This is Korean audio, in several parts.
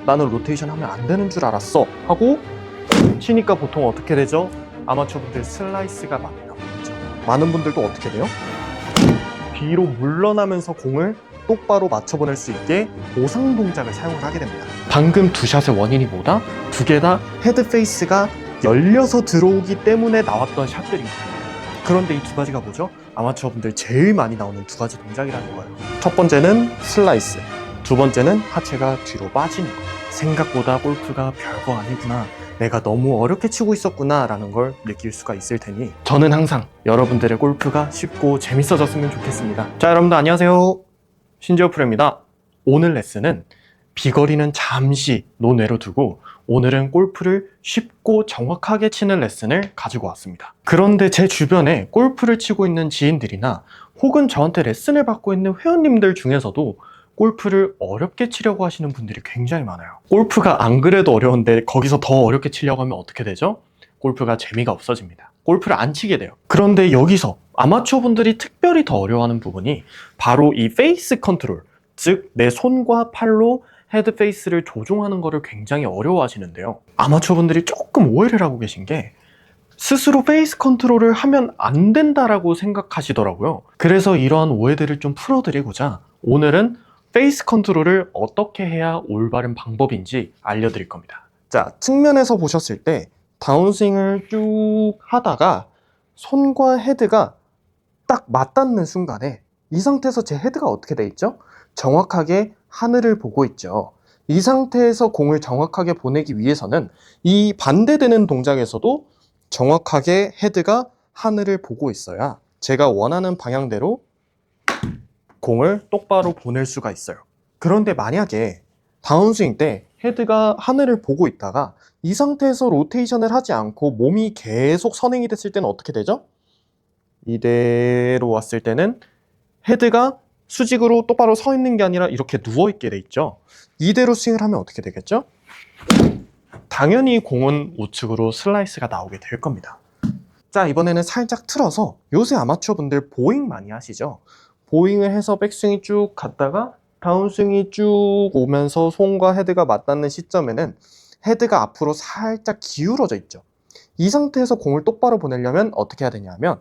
나는 로테이션 하면 안 되는 줄 알았어 하고 치니까 보통 어떻게 되죠? 아마추어분들 슬라이스가 많이 나오죠. 많은 분들도 어떻게 돼요? 뒤로 물러나면서 공을 똑바로 맞춰보낼 수 있게 보상 동작을 사용을 하게 됩니다. 방금 두 샷의 원인이 뭐다? 두 개 다 헤드 페이스가 열려서 들어오기 때문에 나왔던 샷들인 거예요. 그런데 이 두 가지가 뭐죠? 아마추어분들 제일 많이 나오는 두 가지 동작이라는 거예요. 첫 번째는 슬라이스, 두 번째는 하체가 뒤로 빠지는 거. 생각보다 골프가 별거 아니구나, 내가 너무 어렵게 치고 있었구나 라는 걸 느낄 수가 있을 테니 저는 항상 여러분들의 골프가 쉽고 재밌어졌으면 좋겠습니다. 자, 여러분들 안녕하세요, 신지어 프로입니다. 오늘 레슨은 비거리는 잠시 논외로 두고 오늘은 골프를 쉽고 정확하게 치는 레슨을 가지고 왔습니다. 그런데 제 주변에 골프를 치고 있는 지인들이나 혹은 저한테 레슨을 받고 있는 회원님들 중에서도 골프를 어렵게 치려고 하시는 분들이 굉장히 많아요. 골프가 안 그래도 어려운데 거기서 더 어렵게 치려고 하면 어떻게 되죠? 골프가 재미가 없어집니다. 골프를 안 치게 돼요. 그런데 여기서 아마추어 분들이 특별히 더 어려워하는 부분이 바로 이 페이스 컨트롤, 즉 내 손과 팔로 헤드 페이스를 조종하는 거를 굉장히 어려워하시는데요. 아마추어 분들이 조금 오해를 하고 계신 게 스스로 페이스 컨트롤을 하면 안 된다라고 생각하시더라고요. 그래서 이러한 오해들을 좀 풀어드리고자 오늘은 페이스 컨트롤을 어떻게 해야 올바른 방법인지 알려드릴 겁니다. 자, 측면에서 보셨을 때 다운스윙을 쭉 하다가 손과 헤드가 딱 맞닿는 순간에 이 상태에서 제 헤드가 어떻게 돼 있죠? 정확하게 하늘을 보고 있죠. 이 상태에서 공을 정확하게 보내기 위해서는 이 반대되는 동작에서도 정확하게 헤드가 하늘을 보고 있어야 제가 원하는 방향대로 공을 똑바로 보낼 수가 있어요. 그런데 만약에 다운스윙 때 헤드가 하늘을 보고 있다가 이 상태에서 로테이션을 하지 않고 몸이 계속 선행이 됐을 때는 어떻게 되죠? 이대로 왔을 때는 헤드가 수직으로 똑바로 서 있는 게 아니라 이렇게 누워있게 돼 있죠. 이대로 스윙을 하면 어떻게 되겠죠? 당연히 공은 우측으로 슬라이스가 나오게 될 겁니다. 자, 이번에는 살짝 틀어서 요새 아마추어 분들 보잉 많이 하시죠? 보잉을 해서 백스윙이 쭉 갔다가 다운스윙이 쭉 오면서 손과 헤드가 맞닿는 시점에는 헤드가 앞으로 살짝 기울어져 있죠. 이 상태에서 공을 똑바로 보내려면 어떻게 해야 되냐면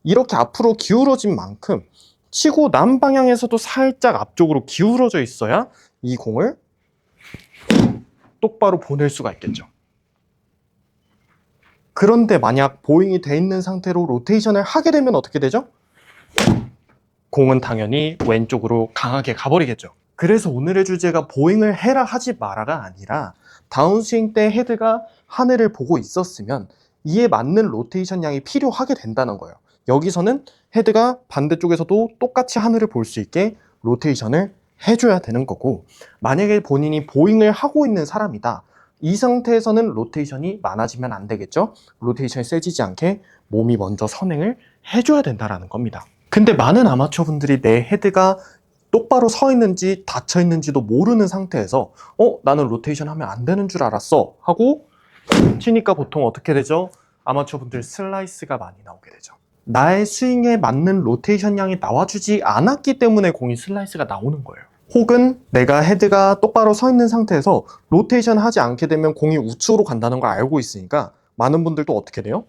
이렇게 앞으로 기울어진 만큼 치고 난 방향에서도 살짝 앞쪽으로 기울어져 있어야 이 공을 똑바로 보낼 수가 있겠죠. 그런데 만약 보잉이 돼 있는 상태로 로테이션을 하게 되면 어떻게 되죠? 공은 당연히 왼쪽으로 강하게 가버리겠죠. 그래서 오늘의 주제가 보잉을 해라 하지 마라가 아니라 다운스윙 때 헤드가 하늘을 보고 있었으면 이에 맞는 로테이션 양이 필요하게 된다는 거예요. 여기서는 헤드가 반대쪽에서도 똑같이 하늘을 볼 수 있게 로테이션을 해줘야 되는 거고, 만약에 본인이 보잉을 하고 있는 사람이다, 이 상태에서는 로테이션이 많아지면 안 되겠죠. 로테이션이 세지지 않게 몸이 먼저 선행을 해줘야 된다는 겁니다. 근데 많은 아마추어 분들이 내 헤드가 똑바로 서 있는지 닫혀 있는지도 모르는 상태에서 나는 로테이션 하면 안 되는 줄 알았어 하고 치니까 보통 어떻게 되죠? 아마추어 분들 슬라이스가 많이 나오게 되죠. 나의 스윙에 맞는 로테이션 양이 나와주지 않았기 때문에 공이 슬라이스가 나오는 거예요. 혹은 내가 헤드가 똑바로 서 있는 상태에서 로테이션 하지 않게 되면 공이 우측으로 간다는 걸 알고 있으니까 많은 분들도 어떻게 돼요?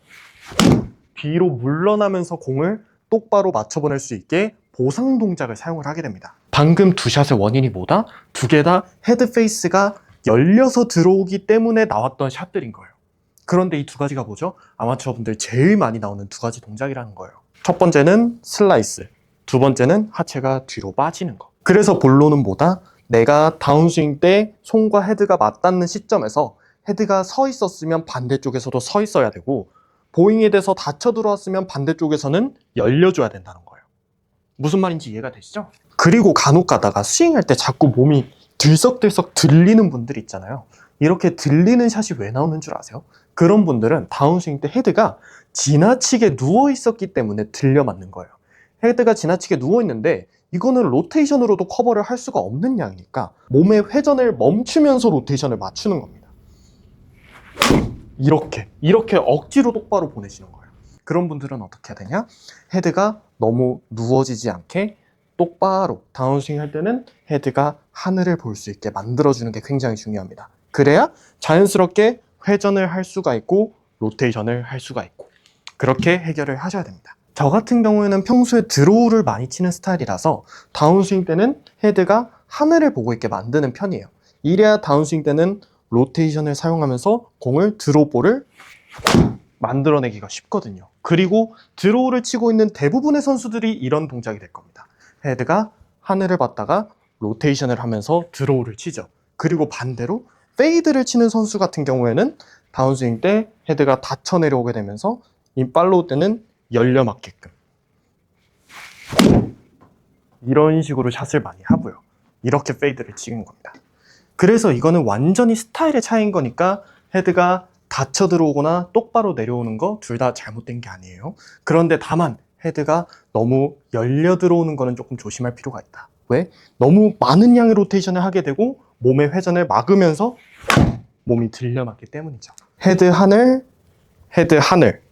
뒤로 물러나면서 공을 똑바로 맞춰보낼 수 있게 보상 동작을 사용을 하게 됩니다. 방금 두 샷의 원인이 뭐다? 두 개 다 헤드 페이스가 열려서 들어오기 때문에 나왔던 샷들인 거예요. 그런데 이 두 가지가 뭐죠? 아마추어 분들 제일 많이 나오는 두 가지 동작이라는 거예요. 첫 번째는 슬라이스, 두 번째는 하체가 뒤로 빠지는 거. 그래서 본론은 뭐다? 내가 다운스윙 때 손과 헤드가 맞닿는 시점에서 헤드가 서 있었으면 반대쪽에서도 서 있어야 되고, 보잉에 대해서 닫혀 들어왔으면 반대쪽에서는 열려줘야 된다는 거예요. 무슨 말인지 이해가 되시죠? 그리고 간혹 가다가 스윙할 때 자꾸 몸이 들썩들썩 들리는 분들 있잖아요. 이렇게 들리는 샷이 왜 나오는 줄 아세요? 그런 분들은 다운스윙 때 헤드가 지나치게 누워 있었기 때문에 들려 맞는 거예요. 헤드가 지나치게 누워 있는데 이거는 로테이션으로도 커버를 할 수가 없는 양이니까 몸의 회전을 멈추면서 로테이션을 맞추는 겁니다. 이렇게 억지로 똑바로 보내시는 거예요. 그런 분들은 어떻게 해야 되냐? 헤드가 너무 누워지지 않게 똑바로 다운스윙 할 때는 헤드가 하늘을 볼 수 있게 만들어주는 게 굉장히 중요합니다. 그래야 자연스럽게 회전을 할 수가 있고 로테이션을 할 수가 있고 그렇게 해결을 하셔야 됩니다. 저 같은 경우에는 평소에 드로우를 많이 치는 스타일이라서 다운스윙 때는 헤드가 하늘을 보고 있게 만드는 편이에요. 이래야 다운스윙 때는 로테이션을 사용하면서 공을 드로우볼을 만들어내기가 쉽거든요. 그리고 드로우를 치고 있는 대부분의 선수들이 이런 동작이 될 겁니다. 헤드가 하늘을 봤다가 로테이션을 하면서 드로우를 치죠. 그리고 반대로 페이드를 치는 선수 같은 경우에는 다운스윙 때 헤드가 닫혀 내려오게 되면서 이 팔로우 때는 열려 맞게끔 이런 식으로 샷을 많이 하고요. 이렇게 페이드를 치는 겁니다. 그래서 이거는 완전히 스타일의 차이인 거니까 헤드가 닫혀 들어오거나 똑바로 내려오는 거 둘 다 잘못된 게 아니에요. 그런데 다만 헤드가 너무 열려 들어오는 거는 조금 조심할 필요가 있다. 왜? 너무 많은 양의 로테이션을 하게 되고 몸의 회전을 막으면서 몸이 들려맞기 때문이죠. 헤드 하늘, 헤드 하늘.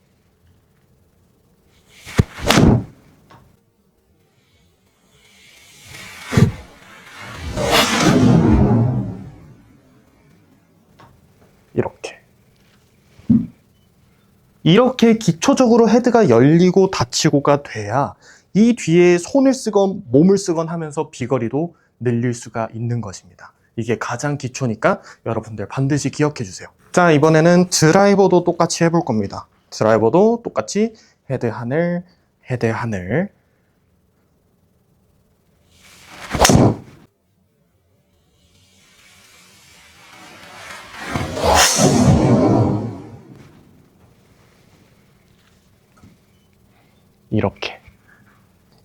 이렇게 기초적으로 헤드가 열리고 닫히고가 돼야 이 뒤에 손을 쓰건 몸을 쓰건 하면서 비거리도 늘릴 수가 있는 것입니다. 이게 가장 기초니까 여러분들 반드시 기억해 주세요. 자, 이번에는 드라이버도 똑같이 해볼 겁니다. 드라이버도 똑같이 헤드 하늘, 헤드 하늘.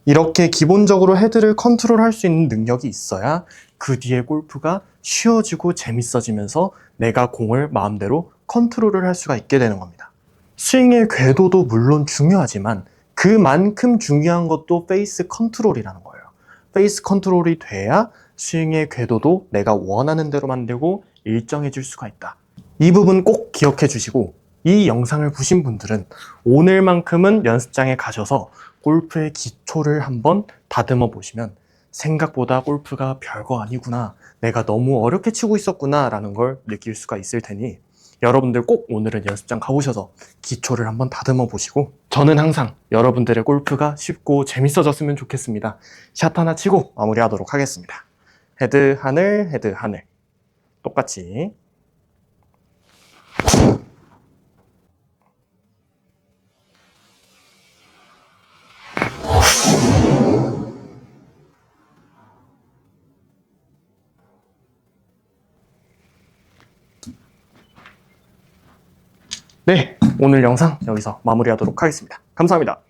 이렇게 기본적으로 헤드를 컨트롤할 수 있는 능력이 있어야 그 뒤에 골프가 쉬워지고 재밌어지면서 내가 공을 마음대로 컨트롤을 할 수가 있게 되는 겁니다. 스윙의 궤도도 물론 중요하지만 그만큼 중요한 것도 페이스 컨트롤이라는 거예요. 페이스 컨트롤이 돼야 스윙의 궤도도 내가 원하는 대로 만들고 일정해질 수가 있다. 이 부분 꼭 기억해 주시고 이 영상을 보신 분들은 오늘만큼은 연습장에 가셔서 골프의 기초를 한번 다듬어 보시면 생각보다 골프가 별거 아니구나, 내가 너무 어렵게 치고 있었구나 라는 걸 느낄 수가 있을 테니 여러분들 꼭 오늘은 연습장 가보셔서 기초를 한번 다듬어 보시고, 저는 항상 여러분들의 골프가 쉽고 재밌어졌으면 좋겠습니다. 샷 하나 치고 마무리하도록 하겠습니다. 헤드 하늘, 헤드 하늘. 똑같이. 네, 오늘 영상 여기서 마무리하도록 하겠습니다. 감사합니다.